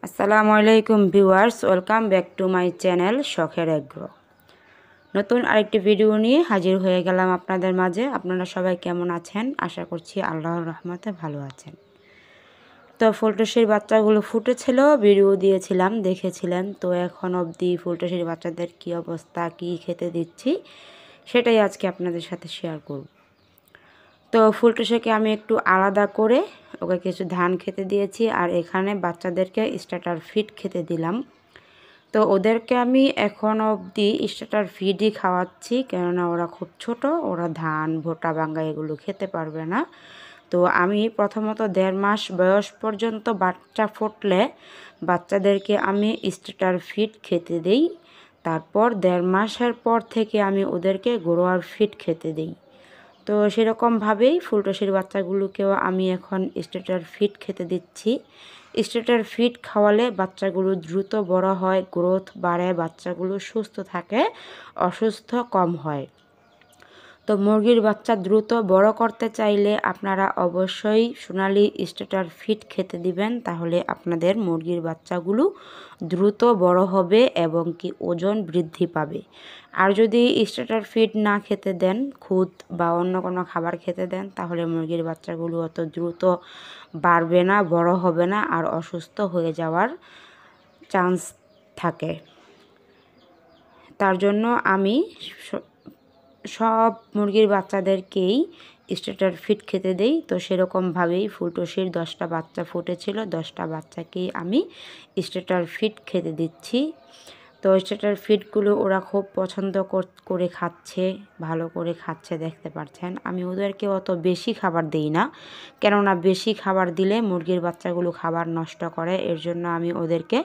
আসসালামু আলাইকুম viewers, welcome back to my channel শখের এগ্রো। নতুন আরেকটি ভিডিও নিয়ে হাজির হয়ে গেলাম আপনাদের মাঝে। আপনারা সবাই কেমন আছেন? আশা করছি আল্লাহর রহমতে ভালো আছেন। তো ফুলটুসির বাচ্চাগুলো ফুটেছিল, ভিডিও দিয়েছিলাম, দেখেছিলেন। তো এখন অবধি ফুলটুসির বাচ্চাদের কী অবস্থা, কী খেতে দিচ্ছি, সেটাই আজকে আপনাদের সাথে শেয়ার করব। তো ফুলটুসিকে আমি একটু আলাদা করে ওকে কিছু ধান খেতে দিয়েছি, আর এখানে বাচ্চাদেরকে স্টার্টার ফিড খেতে দিলাম। তো ওদেরকে আমি এখন অবধি স্টার্টার ফিডই খাওয়াচ্ছি, কেননা ওরা খুব ছোট, ওরা ধান ভুট্টা বাঙ্গা এগুলো খেতে পারবে না। তো আমি প্রথমত 1.5 মাস বয়স পর্যন্ত বাচ্চা ফুটলে বাচ্চাদেরকে আমি স্টার্টার ফিড খেতে দিই। তারপর 1.5 মাসের পর থেকে আমি ওদেরকে গ্রোয়ার ফিড খেতে দিই। তো সেরকমভাবেই ফুলটুসির বাচ্চাগুলোকেও আমি এখন স্টার্টার ফিড খেতে দিচ্ছি। স্টার্টার ফিড খাওয়ালে বাচ্চাগুলো দ্রুত বড় হয়, গ্রোথ বাড়ে, বাচ্চাগুলো সুস্থ থাকে, অসুস্থ কম হয়। তো মুরগির বাচ্চা দ্রুত বড় করতে চাইলে আপনারা অবশ্যই সোনালি স্টার্টার ফিড খেতে দিবেন, তাহলে আপনাদের মুরগির বাচ্চাগুলো দ্রুত বড় হবে এবং কি ওজন বৃদ্ধি পাবে। আর যদি স্টার্টার ফিড না খেতে দেন, খুদ বা অন্য কোনো খাবার খেতে দেন, তাহলে মুরগির বাচ্চাগুলো অত দ্রুত বাড়বে না, বড় হবে না, আর অসুস্থ হয়ে যাওয়ার চান্স থাকে। তার জন্য আমি সব মুরগির বাচ্চাদেরকেই স্টার্টার ফিড খেতে দেই। তো সেরকমভাবেই ফুলটুসির 10টা বাচ্চা ফুটেছিল, 10টা বাচ্চাকেই আমি স্টার্টার ফিড খেতে দিচ্ছি। তো স্টার্টার ফিডগুলো ওরা খুব পছন্দ করে খাচ্ছে, ভালো করে খাচ্ছে, দেখতে পাচ্ছেন। আমি ওদেরকে অত বেশি খাবার দিই না, কেননা বেশি খাবার দিলে মুরগির বাচ্চাগুলো খাবার নষ্ট করে। এর জন্য আমি ওদেরকে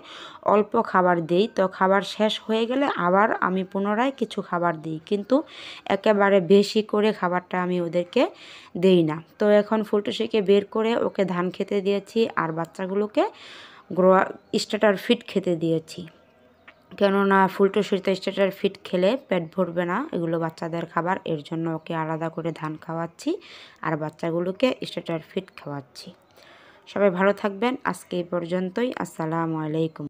অল্প খাবার দিই। তো খাবার শেষ হয়ে গেলে আবার আমি পুনরায় কিছু খাবার দিই, কিন্তু একেবারে বেশি করে খাবারটা আমি ওদেরকে দেই না। তো এখন ফুলটুসিকে বের করে ওকে ধান খেতে দিয়েছি, আর বাচ্চাগুলোকে স্টার্টার ফিড খেতে দিয়েছি। কেননা ফুলটুসির তো স্টার্টার ফিড খেলে পেট ভরবে না, এগুলো বাচ্চাদের খাবার। এর জন্য ওকে আলাদা করে ধান খাওয়াচ্ছি, আর বাচ্চাগুলোকে স্টার্টার ফিড খাওয়াচ্ছি। সবাই ভালো থাকবেন। আজকে এই পর্যন্তই। আসসালামু আলাইকুম।